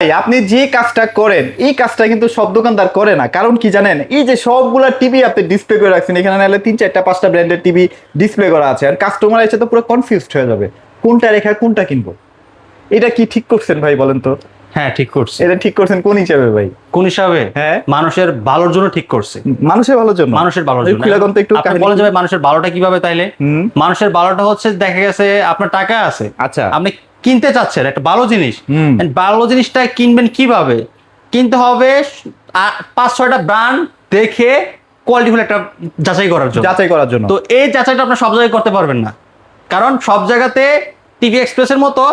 ভাই, আপনি যে কাজটা করেন এই কাজটা কিন্তু সব দোকানদার করে না। কারণ কি জানেন, এই যে সবগুলা টিভি আপনি ডিসপ্লে করে রাখছেন, এখানে নাহলে 3 4 5টা ব্র্যান্ডের টিভি ডিসপ্লে করা আছে, আর কাস্টমার এসে তো পুরো কনফিউজড হয়ে যাবে কোনটা রেখে কোনটা কিনবো। এটা কি ঠিক করছেন ভাই বলেন তো? হ্যাঁ, ঠিক করছে। এটা ঠিক করছেন কোন হিসাবে ভাই? কোন হিসাবে? হ্যাঁ, মানুষের ভালোর জন্য ঠিক করছে। মানুষের ভালোর জন্য। মানুষের ভালোর জন্য। খুলে কোন তো একটু আপনি কাহিনী বলেন যে ভাই মানুষের ভালোটা কিভাবে তাইলে? মানুষের ভালোটা হচ্ছে দেখা গেছে আপনার টাকা আছে, আচ্ছা, আপনি কিনতে চাচ্ছেন একটা ভালো জিনিস, হুম। ভালো জিনিসটা কিনবেন কিভাবে? কিনতে হবে 5-6টা ব্র্যান্ড দেখে কোয়ালিটিফুল একটা যাচাই করার জন্য। যাচাই করার জন্য। তো এই যাচাইটা আপনি সব জায়গায় করতে পারবেন না, কারণ সব জায়গাতে টিভি এক্সপ্রেসের মতো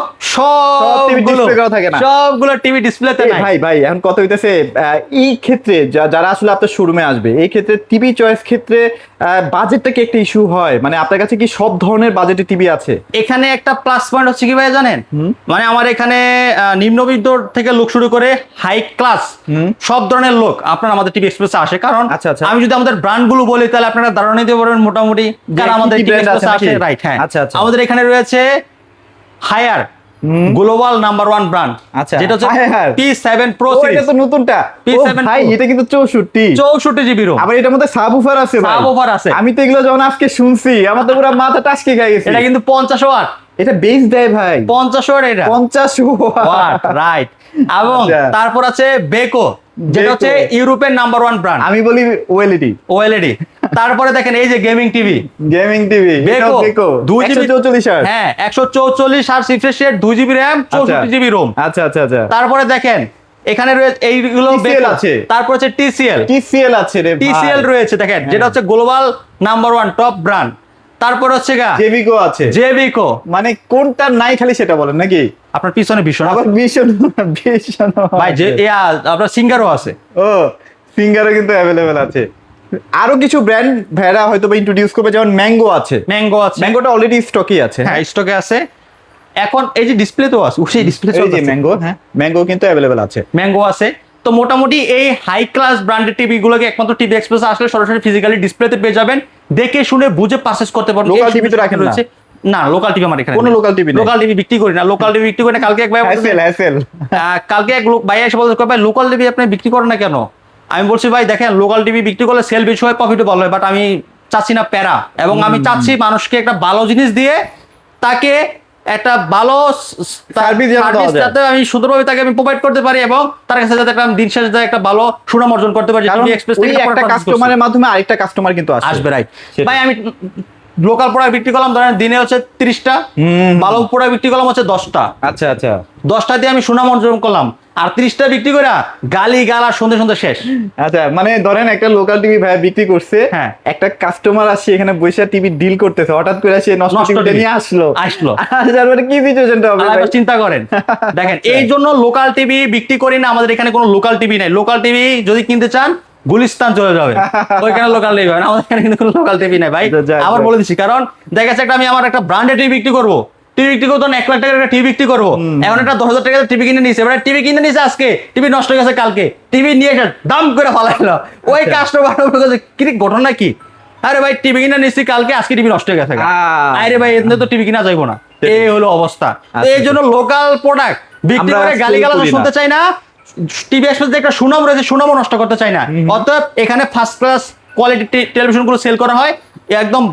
TV display করা থাকে না। সবগুলো টিভি ডিসপ্লেতে নাই। ভাই ভাই এখন কত হইতেছে এই ক্ষেত্রে যারা আসলে আপনার শোরুমে আসবে, এই ক্ষেত্রে টিভি চয়েস ক্ষেত্রে বাজেটটা কি একটা ইস্যু হয়? মানে আপনার কাছে কি সব ধরনের বাজেটের টিভি আছে? এখানে একটা প্লাস পয়েন্ট হচ্ছে কি ভাই জানেন, মানে আমার এখানে নিম্নবিত্ত থেকে লোক শুরু করে হাই ক্লাস সব ধরনের লোক আপনার আমাদের টিভি এক্সপ্রেসে আসে। কারণ আচ্ছা, আচ্ছা। আমি যদি আমাদের ব্র্যান্ড গুলো বলি তাহলে আপনারা ধারণা দিতে পারবেন মোটামুটি কারণ আমাদের কি টিভি brand এক্সপ্রেসে আছে আসে। নাকি? রাইট, হ্যাঁ। আচ্ছা, আচ্ছা। আমাদের এখানে রয়েছে হায়ার গ্লোবাল নাম্বার 1 ব্র্যান্ড, আচ্ছা, যেটা হচ্ছে Haier। P7 Pro ও, এটা সিরিজ। তো নতুনটা। P7 ও ভাই, Pro। এটা কিন্তু 64 জিবি রোম। আবার এটার মধ্যে সাবউফার আছে ভাই। সাবউফার আছে। আমি তো এগুলো যখন আজকে শুনছি আমার তো পুরো মাথা টাসকে খেয়ে গেছে। এটা কিন্তু 50 ওয়াট। এটা বেস দেয় ভাই 50 ওয়াট এটা। 50 ওয়াট, রাইট। এবং আচ্ছা। তারপর আছে বেকো, যেটা হচ্ছে ইউরোপের নাম্বার 1 ব্র্যান্ড। আমি বলি ওএলইডি। ওএলইডি। তারপরে দেখেন এই যে gaming TV gaming TV Beko, 2GB 144 hertz. হ্যাঁ 144 hertz refresh rate, 2GB RAM, 64GB ROM. আচ্ছা আচ্ছা আচ্ছা। তারপরে দেখেন এখানে রয়েছে এইগুলো TCL বেকো আছে। তারপর হচ্ছে টিসিএল টিসিএল আছে রে ভাই। টিসিএল রয়েছে দেখেন, যেটা হচ্ছে গ্লোবাল নাম্বার 1 টপ ব্র্যান্ড। তারপর হচ্ছে জেভিকো আছে। জেভিকো। মানে কোনটা নাই খালি সেটা বলেন নাকি? আপনার পিছনে ভীষণ আবার ভীষণ ভীষণ ভাই, যে আপনার সিঙ্গারও আছে। ও, সিঙ্গারও কিন্তু অ্যাভেলেবেল আছে। আরো কিছু ব্র্যান্ড ভেড়া হয়তো বা ইন্ট্রোডিউস করবে, যেমন ম্যাঙ্গো আছে। ম্যাঙ্গো আছে। ম্যাঙ্গোটা অলরেডি স্টকই আছে। হ্যাঁ, স্টকে আছে। এখন এই যে ডিসপ্লে তো আছে, সেই ডিসপ্লে এই যে ম্যাঙ্গো, হ্যাঁ ম্যাঙ্গো কিন্তু অ্যাভেলেবেল আছে। ম্যাঙ্গো আছে। তো মোটামুটি এই হাই ক্লাস ব্র্যান্ডেড টিভি গুলোকে একমাত্র টিভি এক্সপ্রেস আসলে সরাসরি ফিজিক্যালি ডিসপ্লেতে পেয়ে যাবেন, দেখে শুনে বুঝে পারচেজ করতে পারবেন। লোকাল টিভি তো রাখেন না? না, লোকাল টিভি আমার এখানে কোনো লোকাল টিভি নেই। লোকাল টিভি বিক্রি করি না। লোকাল টিভি বিক্রি করি না। কালকে এক ভাই হ্যাসেল কালকে এক লোক ভাই এসে বলছে, ভাই লোকাল টিভি আপনি বিক্রি করেন না কেন? আমি বলছি ভাই দেখেন, লোকাল টিভি বিক্রি করলে সেল বেশি হয়, প্রফিটও ভালো হয়, বাট আমি চাচ্ছি না প্যারা, এবং আমি চাচ্ছি মানুষকে একটা ভালো জিনিস দিয়ে তাকে একটা ভালো সার্ভিস যাতে আমি সুন্দরভাবে তাকে আমি প্রোভাইড করতে পারি, এবং তার কাছে যাতে একটা দিন শেষে একটা ভালো সুনাম অর্জন করতে পারি। কারণ ওই একটা কাস্টমারের মাধ্যমে আরেকটা কাস্টমার কিন্তু আসবে। রাইট ভাই, আমি লোকাল প্রোডাক্ট বিক্রি করলাম ধরেন দিনে হচ্ছে 30টা, ভালো প্রোডাক্ট বিক্রি করলাম হচ্ছে 10টা। আচ্ছা আচ্ছা। 10টা দিয়ে আমি সুনাম অর্জন করলাম, আর 30টা বিক্রি করে গালি গালা সন্ধে সন্ধে শেষ। আচ্ছা, মানে ধরেন একটা লোকাল টিভি ভাই বিক্রি করছে, হ্যাঁ, একটা কাস্টমার আসছে এখানে বসে টিভি ডিল করতেছে, হঠাৎ করে সে নষ্ট টিভিটা নিয়ে আসলো তারপরে কি সিচুয়েশনটা হবে ভাই? চিন্তা করেন। দেখেন, এই জন্য লোকাল টিভি বিক্রি করি না। আমাদের এখানে কোনো লোকাল টিভি নাই। লোকাল টিভি যদি কিনতে চান গুলিস্তান চলে যাবে, ওইখানে লোকাল টিভি হয় না। আমাদের এখানে কিন্তু কোনো লোকাল টিভি নাই ভাই। আবার বলে দিচ্ছি, কারণ দেখা যাচ্ছে একটা আমি আমার একটা ব্র্যান্ডেড টিভি বিক্রি করবো, টিভি বিক্রি করতো না 1 লাখ টাকার একটা টিভি বিক্রি করবো, এখন একটা 10,000 টাকার টিভি কিনে নিয়েছে। এবার টিভি কিনে নিয়েছে আজকে, টিভি নষ্ট হয়ে গেছে কালকে, টিভি নিয়ে এসে দাম করে ফালাইলো। ওই কাস্টমার কি ঘটনা কি? আরে ভাই টিভি কিনে নিয়েছি কালকে, আজকে টিভি নষ্ট হয়ে গেছে। আরে ভাই এতে তো টিভি কিনা যাইবো না। এই হলো অবস্থা। এই জন্য লোকাল প্রোডাক্ট বিক্রি করে গালিগালাজ শুনতে চাই না। টিভি এক্সপ্রেস একটা সুনাম রয়েছে, সুনামও নষ্ট করতে চাই না। অতএব এখানে ফার্স্ট ক্লাস কোয়ালিটি টেলিভিশন গুলো সেল করা হয়, একদম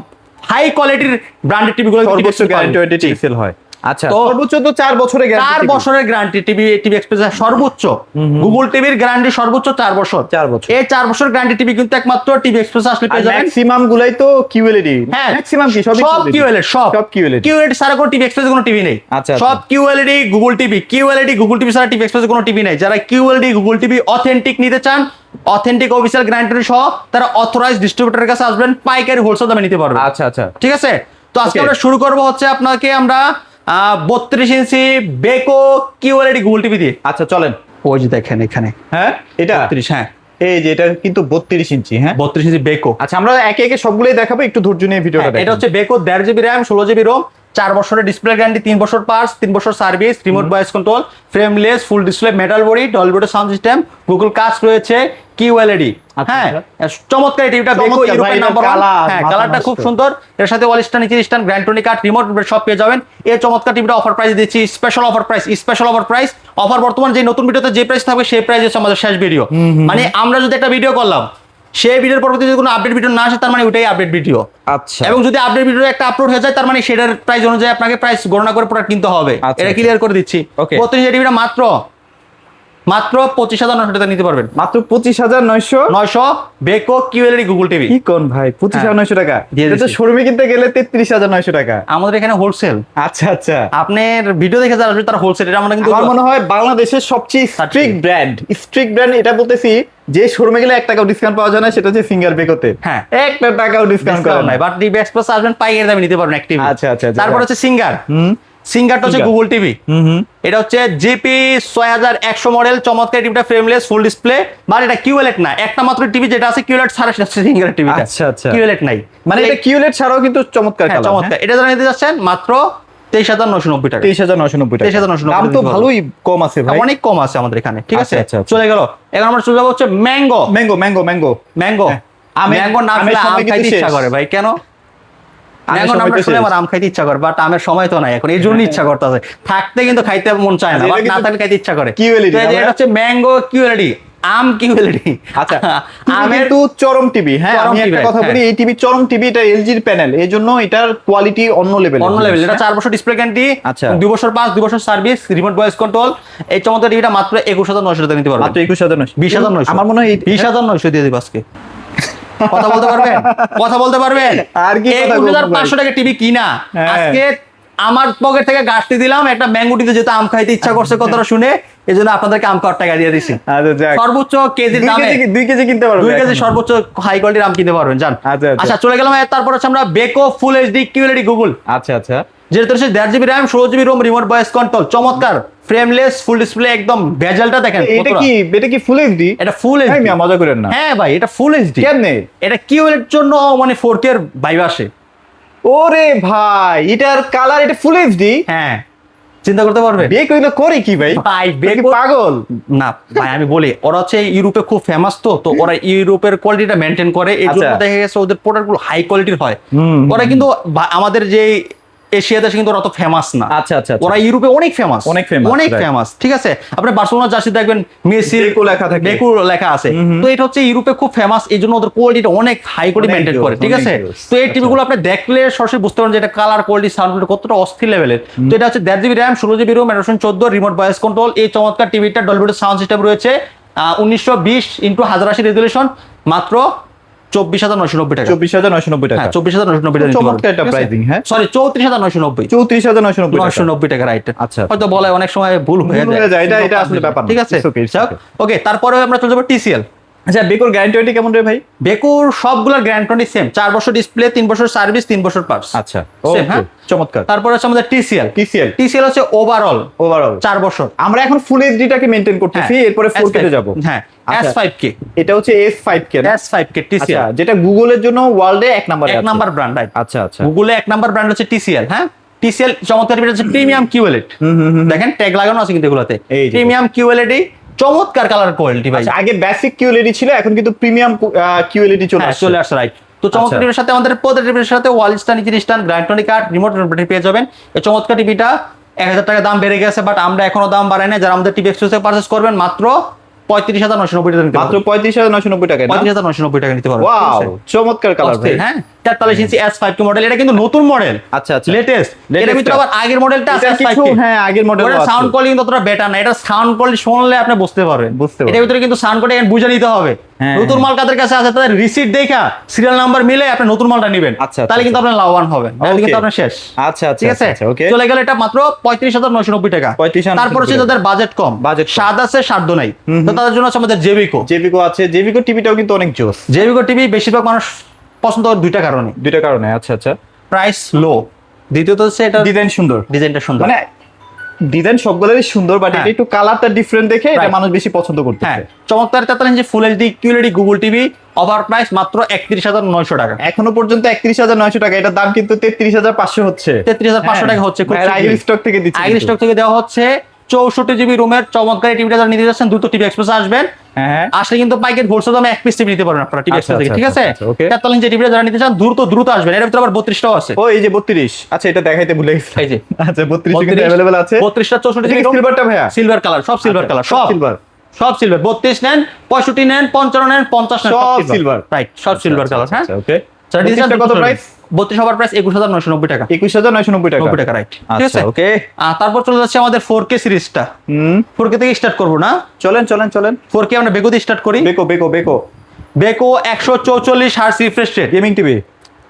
হাই কোয়ালিটির ব্র্যান্ডেড টিভি গুলো সর্বোচ্চ গ্যারান্টি সেল হয়। আচ্ছা, সর্বোচ্চ তো 4 বছরের গ্যারান্টি। 4 বছরের গ্যারান্টি টিভি এক্সপ্রেস সর্বোচ্চ। গুগল টিভির গ্যারান্টি সর্বোচ্চ 4 বছর। 4 বছর। এই 4 বছর গ্যারান্টি টিভি কিন্তু একমাত্র টিভি এক্সপ্রেস আসলে পেয়ে যাবেন। ম্যাক্সিমাম গুলাই তো কিউএলইডি। হ্যাঁ, ম্যাক্সিমাম কি সব কিউএলইডি, সব কিউএলইডি। কিউএলইডি ছাড়া কোনো টিভি এক্সপ্রেস কোনো টিভি নেই। আচ্ছা, সব QLED Google TV, QLED Google TV ছাড়া টিভি এক্সপ্রেস কোনো টিভি নেই। যারা কিউএলইডি গুগল টিভি অথেন্টিক নিতে চান, অথেন্টিক অফিশিয়াল গ্যারান্টি সহ, তারা অথরাইজড ডিস্ট্রিবিউটরের কাছে আসবেন, পাইকারি হোলসেল দামে নিতে পারবেন। আচ্ছা আচ্ছা, ঠিক আছে। তো আজকে আমরা শুরু করব হচ্ছে আপনাকে আমরা 32 ইঞ্চি বেকো কিউএলইডি গুগল টিভি দিয়ে। আচ্ছা চলেন। ওই যে দেখেন এখানে, হ্যাঁ এটা 32, হ্যাঁ এই যে এটা কিন্তু 32 ইঞ্চি। হ্যাঁ 32 ইঞ্চি বেকো। আচ্ছা, আমরা একে একে সবগুলোই দেখাবো, একটু ধৈর্য নিয়ে ভিডিওটা দেখেন। এটা হচ্ছে Beko 1.5 GB RAM, 16 GB ROM, 4 বছরের ডিসপ্লে গ্যারান্টি, 3 বছর পার্টস, 3 বছর service, remote voice control, frameless, full display, metal body, Dolby sound system, Google cast রয়েছে, QLED। আচ্ছা, হ্যাঁ, চমৎকার এই টিভিটা, বেকো চমৎকার ইউরোপের ভাই, নাম্বার এটা 1। কালার, হ্যাঁ, মাথা কালারটা খুব নষ্ট। সুন্দর। এর সাথে ওয়াল স্ট্যান্ড, নিচের স্ট্যান্ড, গ্র্যান্টনিক কার্ড, রিমোট সব পেয়ে যাবেন। এই চমৎকার টিভিটা অফার প্রাইস দিচ্ছি, special offer price, special offer price. Offer বর্তমান যে নতুন ভিডিওতে যে প্রাইস থাকবে সেই প্রাইস হচ্ছে আমাদের শেষ ভিডিও। মানে আমরা যদি একটা ভিডিও করলাম, সেই ভিডিওর পরবর্তী যদি কোনো আপডেট ভিডিও না আসে, তার মানে ওইটাই আপডেট ভিডিও। আচ্ছা, এবং যদি আপডেট ভিডিও একটা আপলোড হয়ে যায়, তার মানে সেটার প্রাইস অনুযায়ী আপনাকে প্রাইস গণনা করে প্রোডাক্ট কিনতে হবে। আচ্ছা, এটা আচ্ছা। ক্লিয়ার করে দিচ্ছি। Okay. 32 টিভিটা মাত্র 25,900 টাকা নিতে পারবেন। মাত্র 25,900। 900 বেকো QLED গুগল টিভি। কি কোন ভাই, 25,900 টাকা? দিয়ে এটা তো দিচ্ছি। শোরুমে কিনতে গেলে 33,900 টাকা। আমাদের এখানে হোলসেল। আচ্ছা আচ্ছা। আপনার ভিডিও দেখে যারা আসবে তারা হোলসেল, এটা আমরা কিন্তু আমার মনে হয় বাংলাদেশের সবচেয়ে স্ট্রিক্ট ব্র্যান্ড এটা বলতেছি, যে শোরুমে গেলে 1 টাকাও ডিসকাউন্ট পাওয়া যায় না, সেটা হচ্ছে সিঙ্গার বেকোতে। হ্যাঁ। 1 টাকাও ডিসকাউন্ট করে ডিসকাউন্ট না। নাই, বাট ডিবি এক্সপ্রেস আসবেন পাইকারি দামে নিতে পারবেন অ্যাক্টিভ। আচ্ছা, আচ্ছা, আচ্ছা। তারপর হচ্ছে সিঙ্গার। সিঙ্গারটা হচ্ছে সিঙ্গার। Google TV. হুম। এটা হচ্ছে জিপি 6100 মডেল, চমৎকার টিভিটা, ফ্রেমলেস, ফুল ডিসপ্লে। মানে এটা QLED না, একটা মাত্র টিভি যেটা আছে QLED ছাড়া, সেটা হচ্ছে সিঙ্গার টিভিটা। আচ্ছা, আচ্ছা। QLED নাই, মানে এটা কিউলেট ছাড়াও কিন্তু চমৎকার হ্যাঁ, কালার। চমৎকার। এটা যারা নিতে যাচ্ছেন মাত্র 23,990 টাকা। 23,990 টাকা। 23,990 দাম তো ভালোই কম আছে ভাই। অনেক কম আছে আমাদের এখানে, ঠিক আছে। আচ্ছা, আচ্ছা, আচ্ছা। চলে গেল। এখন আমরা চলে যাবো হচ্ছে ম্যাঙ্গো। ম্যাঙ্গো। ম্যাঙ্গো ম্যাঙ্গো নাম শুনলে আম খাইতে ইচ্ছা করে ভাই, কেন? ম্যাঙ্গো নামটা শুনে আমার আম খাইতে ইচ্ছা করে, বাট আমের সময় তো নাই এখন, এই জন্য ইচ্ছা করতেছে। থাকতে কিন্তু খাইতে মন চায় না, আচ্ছা, বাট এটা না কিন্তু থাকলে খাইতে ইচ্ছা করে। QLED তো এই যে না এটা হচ্ছে ম্যাঙ্গো QLED, আম QLED। আচ্ছা, আমের কিন্তু চরম টিভি। হ্যাঁ, চরম আমি একটা TV, কথা বলি, হ্যাঁ। এই টিভি চরম টিভি, এটা এলজির প্যানেল, এই জন্য এটার কোয়ালিটি অন্য লেভেল। এটা 4 বছর ডিসপ্লে গ্যারান্টি, আচ্ছা। 2 বছর পাস, 2 বছর সার্ভিস, রিমোট ভয়েস কন্ট্রোল। এই চমৎকার টিভিটা মাত্র 21,900 টাকা নিতে পারবেন। মাত্র 21,900। 20,900। আমার মনে হয় 20,900 দিয়ে দিব আজকে। কথা বলতে পারবেন? কথা বলতে পারবেন? আর কি কথা বলবো ভাই? 21,500 টাকা টিভি কিনা হ্যাঁ। আজকে আমার পকেট থেকে গাছটি দিলাম, একটা ম্যাঙ্গো টিতে যেহেতু আম খাইতে ইচ্ছা করছে কথাটা শুনে, এই জন্য আপনাদেরকে আম খাওয়ার টাকা দিয়ে দিছি। আচ্ছা, যাক। সর্বোচ্চ কেজির দামে 2 কেজি কিনতে পারবেন। 2 কেজি সর্বোচ্চ হাই কোয়ালিটির আম কিনতে পারবেন, জান। আচ্ছা, আচ্ছা। আচ্ছা, চলে গেলাম। তারপর হচ্ছে আমরা বেকো ফুল এইচডি QLED গুগল, আচ্ছা আচ্ছা। যেটা হচ্ছে 1.5 GB RAM, 16 GB ROM, remote voice control, চমৎকার, ফ্রেমলেস, ফুল ডিসপ্লে, একদম বেজালটা দেখেন। এটা কি ফুল এইচডি? এটা ফুল এই এইচডি। মিয়া, মজা করেন না। হ্যাঁ ভাই, এটা ফুল এইচডি। কেমনে? এটা QLED জন্য মানে 4K এর ভাইব আসে। ওরে ভাই, এটার কালার, এটা ফুল এইচডি। হ্যাঁ, চিন্তা করতে পারবে। বেক হইলো করে কি ভাই? ভাই বেক বেকো পাগল না ভাই, আমি বলি ওরা হচ্ছে ইউরোপে খুব ফেমাস, তো ওরা ইউরোপের কোয়ালিটিটা মেনটেন করে, এই জন্য আচ্ছা। দেখা গেছে ওদের প্রোডাক্টগুলো হাই কোয়ালিটির হয়। হুম। ওরা কিন্তু আমাদের যে এশিয়া দেশে কিন্তু ওরা তো ফেমাস না। আচ্ছা, আচ্ছা, আচ্ছা। ওরা ইউরোপে অনেক ফেমাস, অনেক right. ফেমাস, ঠিক আছে। আপনি বার্সেলোনা জার্সি দেখবেন মেসি বেকো লেখা থাকে। বেকো লেখা আছে। তো এটা হচ্ছে ইউরোপে খুব ফেমাস, এই জন্য ওদের কোয়ালিটিটা অনেক হাই কোয়ালিটি অনেক মেনটেন জোস, করে, ঠিক অনেক আছে। জোস। তো এই আচ্ছা। টিভিগুলো আপনি দেখলে সরাসরি বুঝতে পারেন যে এটা কালার কোয়ালিটি, সাউন্ড কোয়ালিটি কতটা অস্থির লেভেলের। তো এটা হচ্ছে 1.5 GB RAM, 16 GB ROM, 14 remote voice control. এই চমৎকার টিভিটা ডলবি সাউন্ড সিস্টেম রয়েছে, 1920x1080 রেজুলেশন, মাত্র 24,990 টাকা। 24,990 টাকা। হ্যাঁ, 24,990 টাকা। চমৎকার একটা pricing, হ্যাঁ। সরি, 34,990। 34,990 টাকা। 990 টাকা, রাইট। আচ্ছা। হয়তো বলে অনেক সময় ভুল হয়ে ভুল হয়ে যায়, এটা আসলে ব্যাপার না। ঠিক আছে, It's okay, it's okay. ওকে। তারপরে আমরা চলে যাবো TCL। আচ্ছা, বেকোর গ্যারান্টি কেমন রে ভাই? বেকুর সবগুলোর গ্যারান্টি সেম, 4 বছর ডিসপ্লে, 3 বছর সার্ভিস, 3 বছর পার্টস। আচ্ছা, Same, হ্যাঁ? চমৎকার। তারপর হচ্ছে আমাদের TCL TCL হচ্ছে ওভারঅল ওভারঅল 4 বছর। আমরা এখন ফুল এইচডিটাকে মেইনটেইন করতেছি, হ্যাঁ, এরপরে 4K তে যাব। হ্যাঁ, আচ্ছা। S5K, এটা হচ্ছে S5K না? S5K আচ্ছা, TCL যেটা গুগলের জন্য ওয়ার্ল্ডে 1 নম্বরে আছে। 1 নাম্বার ব্র্যান্ড, রাইট। আচ্ছা আচ্ছা। গুগলে 1 নাম্বার ব্র্যান্ড হচ্ছে TCL, হ্যাঁ। TCL চমৎকার টিভি হচ্ছে প্রিমিয়াম QLED। দেখেন ট্যাগ লাগানো আছে কিন্তু এগুলোতে, এই যে। প্রিমিয়াম QLED, চমৎকার কালার কোয়ালিটি ভাই। আচ্ছা, আগে বেসিক কিউএলইডি ছিল, এখন কিন্তু প্রিমিয়াম কিউএলইডি চলে হ্যাঁ, আসছে। চলে আসছে, রাইট। তো চমৎকার আচ্ছা। টিভির সাথে আমাদের প্রত্যেক টিভির সাথে ওয়াল স্ট্যান্ড, নিচের স্ট্যান্ড, গ্র্যান্টনি কার্ড, রিমোট পেয়ে যাবেন। এই চমৎকার টিভিটা 1,000 টাকা দাম বেড়ে গেছে, বাট আমরা এখনো দাম বাড়াই না। যারা আমাদের টিভি এক্সপ্রেস থেকে পারচেজ করবেন মাত্র 35,990 টাকা নিতে মাত্র পারবেন। 35,990 টাকায় না? 35,990 টাকা নিতে পারবেন। ওয়াও, চমৎকার কালার ভাই। হ্যাঁ, 43 ইঞ্চি S5K মডেল, এটা কিন্তু নতুন মডেল, আচ্ছা আচ্ছা। লেটেস্ট। এর ভিতরে আবার আগের মডেলটা আছে এটা কিছু, S5K। হ্যাঁ, আগের মডেল ওটা সাউন্ড কোয়ালিটি কিন্তু অতটা বেটার না, এটা সাউন্ড কোয়ালিটি শুনলে আপনি বুঝতে পারবেন। এটার ভিতরে কিন্তু সাউন্ড কোয়ালিটি বুঝে নিতে হবে। হ্যাঁ, নতুন মাল কাদের কাছে আছে তাদের রিসিট দেখা সিরিয়াল নাম্বার মিলে আপনি নতুন মালটা নেবেন, আচ্ছা, তাহলে কিন্তু আপনি লাভবান হবেন, তাহলে কিন্তু Okay. আপনি শেষ। আচ্ছা আচ্ছা, ঠিক আছে, আচ্ছা, ওকে। চলে গেল এটা মাত্র 35,990 টাকা। 35,990 তারপর হচ্ছে যাদের বাজেট কম, Budget কম। স্বাদ আছে সাধ্য নাই, তো তাদের জন্য হচ্ছে আমাদের জেবিকো। জেবিকো আছে, জেবিকো টিভিটাও কিন্তু অনেক জোস। জেবিকো টিভি বেশিরভাগ মানুষ পছন্দ করে দুইটা কারণে। দুইটা কারণে। আচ্ছা আচ্ছা। প্রাইস লো, দ্বিতীয়ত হচ্ছে এটা ডিজাইন সুন্দর, ডিজাইনটা সুন্দর। মানে ডিজাইন সবগুলোরই সুন্দর, বাট হ্যাঁ। এটা একটু কালারটা ডিফারেন্ট দেখে এটা Right. মানুষ বেশি পছন্দ হ্যাঁ, করতেছে। চমৎকার 43 inch full HD QLED Google TV, offer price মাত্র 31,900 টাকা। এখনো পর্যন্ত 31,900 টাকা, এটার দাম কিন্তু 33,500 হচ্ছে। 33,500 টাকা হচ্ছে, খুব আগের স্টক থেকে দিচ্ছে, আগের স্টক থেকে দেওয়া হচ্ছে। 64 GB রুমের চমৎকার টিভিটা যারা নিতে যাচ্ছেন দ্রুত টিভি এক্সপ্রেস আসবেন। হ্যাঁ আসলে কিন্তু পাইকারি হোলসেল দামে এক পিস টিভি নিতে পারবেন আপনারা টিভি আচ্ছা, এক্সপ্রেস থেকে, ঠিক আছে? আচ্ছা, ওকে। 43 ইঞ্চি টিভিটা যারা নিতে চান দ্রুত আসবেন। এর ভিতরে আবার 32টাও আছে। ও এই যে 32, আচ্ছা এটা দেখাইতে ভুলে গেছি। এই যে আচ্ছা 32 কিন্তু अवेलेबल আছে। 32টা 64 GB সিলভারটা ভাইয়া? সিলভার কালার, সব সিলভার কালার, সব সিলভার। সব সিলভার। 32 নেন, 65 নেন, 55 নেন, 50 নেন, সব silver। রাইট, সব সিলভার কালার। হ্যাঁ, আচ্ছা ওকে। যারা নিতে চান 32 কত প্রাইস? 32 সবার প্রাইস 21990 টাকা। 21990 টাকা। 90 টাকা, রাইট, ঠিক আচ্ছা আছে? ওকে। তারপর চলে যাচ্ছে আমাদের 4K সিরিজটা। 4K থেকে স্টার্ট করব না, চলেন 4K আমরা বেকো দিয়ে স্টার্ট করি। Beko Beko 144 hertz refresh rate, gaming TV.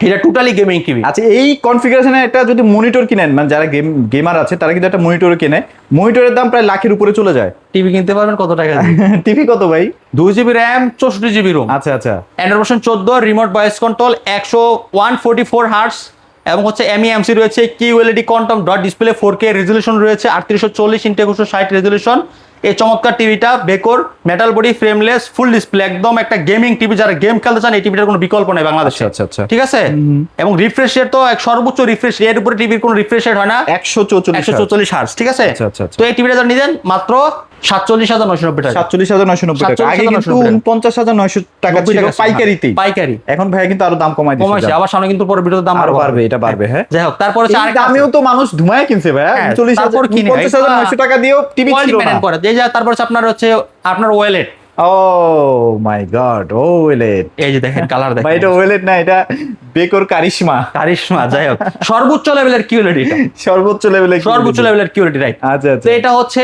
এটা টোটালি গেমিং টিভি। আচ্ছা এই কনফিগারেশনে একটা যদি মনিটর কিনেন, মানে যারা গেমার আছে তারা কিন্তু একটা মনিটর কিনে, মনিটরের দাম প্রায় লাখের উপরে চলে যায়। টিভি কিনতে পারবেন কত টাকা দিয়ে? টিভি কত ভাই? 2GB র্যাম, 64GB রোম, আচ্ছা আচ্ছা। Android version 14, remote voice control, 144 hertz এবং হচ্ছে এমইএমসি রয়েছে, QLED quantum dot display, 4K resolution রয়েছে, 3840 ইনটু 2160 রেজলিউশন। এই চমৎকার টিভিটা বেকোর, metal body, frameless, full display, একদম একটা গেমিং টিভি। যারা গেম খেলতে চান এই টিভিটার কোনো বিকল্প নেই বাংলাদেশে। আচ্ছা, আচ্ছা। ঠিক আছে? এবং রিফ্রেশ রেট তো সর্বোচ্চ রিফ্রেশ, এর উপরে টিভির কোনো রিফ্রেশ রেট হয় না। 144 হার্টজ, ঠিক আছে? আচ্ছা, আচ্ছা, আচ্ছা। তো এই টিভিটা যারা নিতেন মাত্র 47,990 টাকা। 47,990 টাকা। আগে কিন্তু 49,900 টাকা ছিল পাইকারিতেই। পাইকারি। এখন ভাইয়া কিন্তু আরো দাম কমাই দিয়েছে। কমাইছে, আবার সামনে কিন্তু পরে ভিডিওতে দাম আরো বাড়বে, এটা বাড়বে। হ্যাঁ যাই হোক, তারপরে এই দামেও তো মানুষ ধুমায় কিনছে ভাইয়া। হ্যাঁ, 40,000 তারপর কিনে 50,900 টাকা দিয়েও টিভি ছিল না। করে এই যে তারপর হচ্ছে আপনার ওয়েলেট। ও মাই গড, ওয়েলেট। এই যে দেখেন কালার দেখেন ভাই এটা ওয়েলেট না, এটা বেকোর কারিশমা। কারিশমা। যাই হোক, সর্বোচ্চ লেভেলের কিউএলইডি, এটা সর্বোচ্চ লেভেলের কিউএলইডি, রাইট। আচ্ছা আচ্ছা। তো এটা হচ্ছে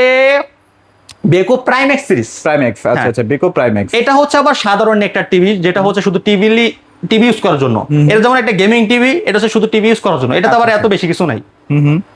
বেকো প্রাইম এক্স সিরিজ। প্রাইম্যাক্স, আচ্ছা আচ্ছা, বেকো প্রাইম্যাক্স। এটা হচ্ছে আবার সাধারণ একটা টিভি, যেটা হচ্ছে শুধু টিভি ইউজ করার জন্য। এটা যেমন একটা গেমিং টিভি, এটা হচ্ছে শুধু টিভি ইউজ করার জন্য। এটা তো আবার এত বেশি কিছু নাই।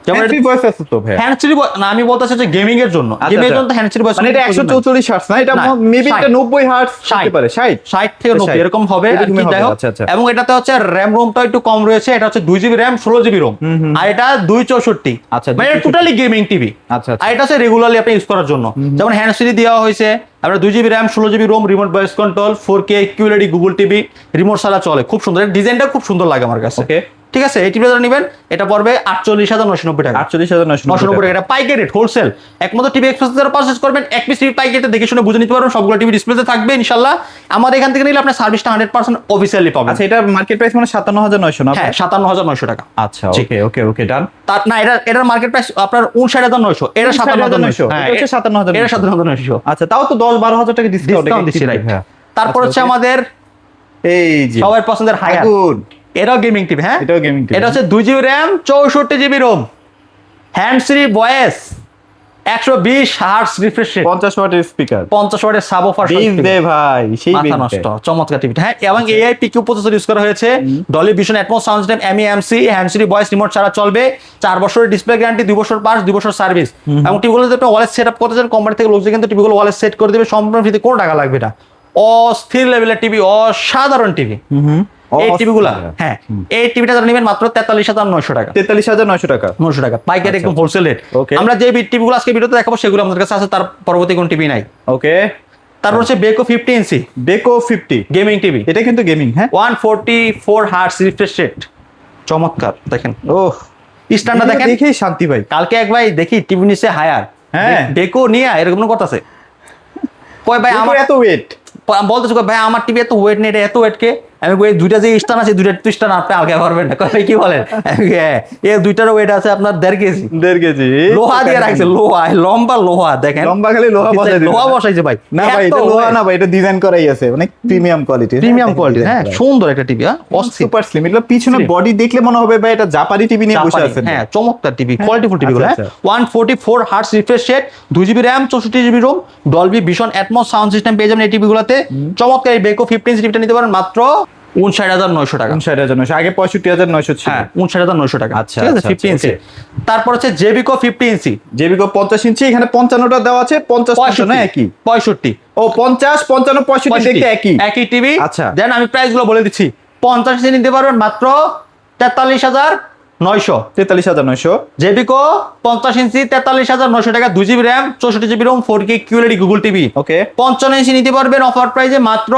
যেমন হ্যান্ড ফ্রি ভয়েস আছে তো ভাই? হ্যান্ডসফ্রি না, আমি বলতেছি যে গেমিং এর জন্য। গেমিং এর জন্য তো হ্যান্ডসফ্রি ভয়েস, মানে এটা 144 হার্টজ না, এটা না, মেবি 60 এটা 90 হার্টজ হতে পারে, 60 থেকে 90 এরকম হবে আর কি। যাই হোক, আচ্ছা আচ্ছা। এবং এটাতে হচ্ছে র্যাম রোমটা একটু কম রয়েছে। এটা হচ্ছে 2GB র্যাম, 16GB রোম, আর এটা 264। আচ্ছা, মানে টোটালি গেমিং টিভি। আচ্ছা আচ্ছা। আর এটা হচ্ছে রেগুলারলি আপনি ইউজ করার জন্য। যেমন হ্যান্ডসফ্রি দেওয়া হয়েছে, আপনার 2GB RAM, 16GB ROM, remote voice control, 4K QLED, Google TV, remote ছাড়া চলে। খুব সুন্দর, ডিজাইনটা খুব সুন্দর লাগে আমার কাছে। ওকে, ঠিক আছে? এই টিভিটা নেবেন, এটা পড়বে 48,990 টাকা। 48,990 টাকা। এটা পাইকারি রেট, হোলসেল। একমাত্র টিভি এক্সপ্রেস যারা পারচেজ করবেন, এক পিস টিভি পাইকারিতে দেখে শুনে বুঝে নিতে পারবেন। সবগুলো টিভি ডিসপ্লেতে থাকবে ইনশাআল্লাহ। আমাদের এখান থেকে নিলে আপনি সার্ভিসটা 100% অফিসিয়ালি পাবেন। আচ্ছা, এটা মার্কেট প্রাইস মানে 57,900 না? হ্যাঁ, 57,900 টাকা। আচ্ছা ওকে ওকে ওকে, ডান। তার না, এটার মার্কেট প্রাইস আপনার 59,900, এটা 57,900। হ্যাঁ, এটা হচ্ছে 57,900। এটা 57,900। আচ্ছা, তাও তো 10-12,000 টাকা ডিসকাউন্ট দিচ্ছি, রাইট। তারপর হচ্ছে আমাদের এই যে সবার পছন্দের হায়ার, এটাও গেমিং টিভি। হ্যাঁ, এটাও গেমিং টিভি। এটা হচ্ছে 2GB RAM, 64GB ROM, hand free voice, 120 hertz refresh rate, 50 ওয়াটের স্পিকার, 50 ওয়াটের সাবওফার দে ভাই, সেই মাথা নষ্ট, চমৎকার টিভি। হ্যাঁ, এবং এআই পিকিউ প্রসেসর ইউজ করা হয়েছে, Dolby Vision Atmos sound system, MEMC, hand free voice, remote ছাড়া চলবে, 4 বছরের ডিসপ্লে গ্যারান্টি, 2 বছর পাস, 2 বছর সার্ভিস। এবং টিভিগুলো যদি আপনি ওয়ালেট সেটআপ করতে চান, কোম্পানি থেকে লোক কিন্তু টিভিগুলো ওয়ালেট সেট করে দেবে সম্পূর্ণ ফ্রিতে, কোনো টাকা লাগবে না। অস্থির লেভেলের টিভি, অসাধারণ টিভি। এই টিভিগুলা, হ্যাঁ, এই টিভিটা যারা নেবেন মাত্র 43,900 টাকা। 43,900 টাকা, 900 টাকা পাইকারি, একদম হোলসেল রেট। ওকে। আমরা যে টিভিগুলো আজকে ভিডিওতে দেখাবো সেগুলো আমাদের কাছে আছে, তার পরবর্তী কোনো টিভি নাই। ওকে। তারপর হচ্ছে বেকো 50 ইঞ্চি বেকো 50 গেমিং টিভি। এটা কিন্তু গেমিং। হ্যাঁ, 144 হার্টজ রিফ্রেশ রেট, চমৎকার। দেখেন ওহ, স্ট্যান্ডার্ড দেখেন, দেখেই শান্তি ভাই। কালকে এক ভাই দেখি টিভি নিচে হায়ার, হ্যাঁ, বেকো নিয়ে এরকম করতেছে। কয় ভাই আমার এত ওয়েট, বলতেছে ভাই আমার টিভি এত ওয়েট নেই, এটা এত ওয়েট কে? আমি কই দুইটা যে স্টান আছে, দুইটা স্টান আপনি আলগা পারবেন না। কই কি বলেন? এই দুইটার ওয়েট আছে আপনার 1.5 কেজি। 1.5 কেজি লোহা দিয়ে রাখছে, লোহা, লম্বা লোহা। দেখেন লম্বা, খালি লোহা বসাই দিয়েছে। লোহা বসাইছে ভাই। না ভাই, এটা লোহা না ভাই, এটা ডিজাইন করাই আছে, মানে প্রিমিয়াম কোয়ালিটি। প্রিমিয়াম কোয়ালিটি, হ্যাঁ, সুন্দর একটা টিভি। হ্যাঁ, সুপার স্লিম। এটা পিছনে বডি দেখলে মনে হবে ভাই এটা জাপানি টিভি নিয়ে বসে আছেন। হ্যাঁ, চমৎকার টিভি, কোয়ালিটিফুল টিভি গুলো। আচ্ছা, 144 hertz refresh rate, 2GB RAM, 64GB ROM, Dolby vision Atmos sound system পেয়ে যাবেন এই টিভিগুলোতে। চমৎকার এই বেকো 50 ইঞ্চি টিভিটা নিতে পারেন মাত্র 59,900 টাকা। 59,900, আগে 65,900 ছিল। হ্যাঁ, 59,900 টাকা। আচ্ছা, ঠিক আছে, আচ্ছা, 50 ইঞ্চি। তারপর হচ্ছে জেবিকো 50 ইঞ্চি, জেবিকো 50 ইঞ্চি, এখানে 55টা দেওয়া আছে, 50 না একই? 65 ও 50, 55, 65 দেখতে একই। একই টিভি। আচ্ছা, দেন আমি প্রাইস গুলো বলে দিচ্ছি। 50 ইঞ্চি নিতে পারবেন মাত্র 43,900। 43,900। জেবিকো 50 ইঞ্চি 43,900 টাকা, 2GB RAM, 64GB ROM, 4K QLED Google TV. Okay. 55 inch নিতে পারবেন অফার প্রাইসে মাত্র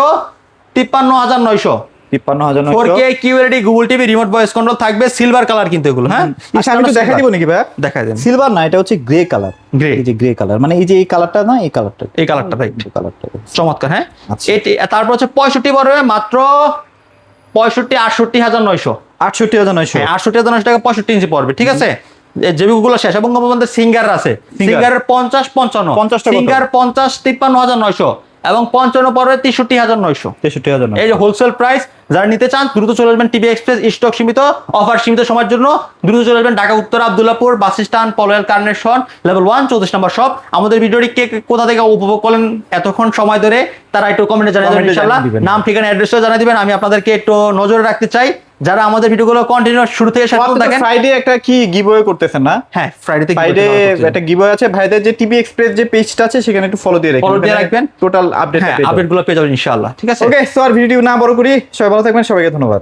53,900। 55900 4K QLED Google TV remote voice control থাকবে, সিলভার কালার কিন্তু এগুলো, হ্যাঁ। আচ্ছা আমি একটু দেখাই দিব নাকি ভাই? দেখাই দেন। সিলভার না, এটা হচ্ছে গ্রে কালার। Grey। এই যে গ্রে কালার, মানে এই যে এই কালারটা না, এই কালারটা, এই কালারটা রাইট, এই কালারটা। চমৎকার, হ্যাঁ। আচ্ছা। এটি তারপর হচ্ছে 65 পড়বে মাত্র 65-68900। 68900। হ্যাঁ 68,900 টাকা 65 ইঞ্চি পড়বে, ঠিক আছে। যেগুলো শেষ এবং আমাদের সিঙ্গার আছে, সিঙ্গারের 50-55, 50 টা কত? সিঙ্গার 50-53,900 এবং 55 পড়বে 63,900। 63000। এই যে হোলসেল প্রাইস, যারা নিতে চান দ্রুত চলে আসবেন টিভি এক্সপ্রেস, স্টক সীমিত, অফার সীমিত সময়ের জন্য দ্রুত চলে আসবেন ঢাকা উত্তর Abdullahpur bus stand, Polwel carnation, level 1 34 নম্বর শপ। আমাদের ভিডিওটি কে কোথা থেকে উপভোগ করলেন এতক্ষণ সময় ধরে তারা একটু কমেন্টে জানিয়ে দেবেন ইনশাআল্লাহ। নাম ঠিকানা অ্যাড্রেসও জানিয়ে দিবেন। আমি আপনাদেরকে একটু নজরে রাখতে চাই, যারা আমাদের ভিডিওগুলো কন্টিনিউ শুরু থেকে শেষ পর্যন্ত দেখেন। ফ্রাইডে একটা কি গিভওয়ে করতেছেন না? হ্যাঁ ফ্রাইডে ফ্রাইডে একটা গিভওয়ে আছে ভাইদের, যে টিভি এক্সপ্রেস যে পেজটা আছে সেখানে একটু ফলো দিয়ে রাখবেন, Follow দিয়ে রাখবেন। টোটাল আপডেট আপডেটগুলো পেয়ে যাবেন ইনশাআল্লাহ, ঠিক আছে। ওকে, সো আর ভিডিও না বড় করি, সবাই ভালো থাকবেন, সবাইকে ধন্যবাদ।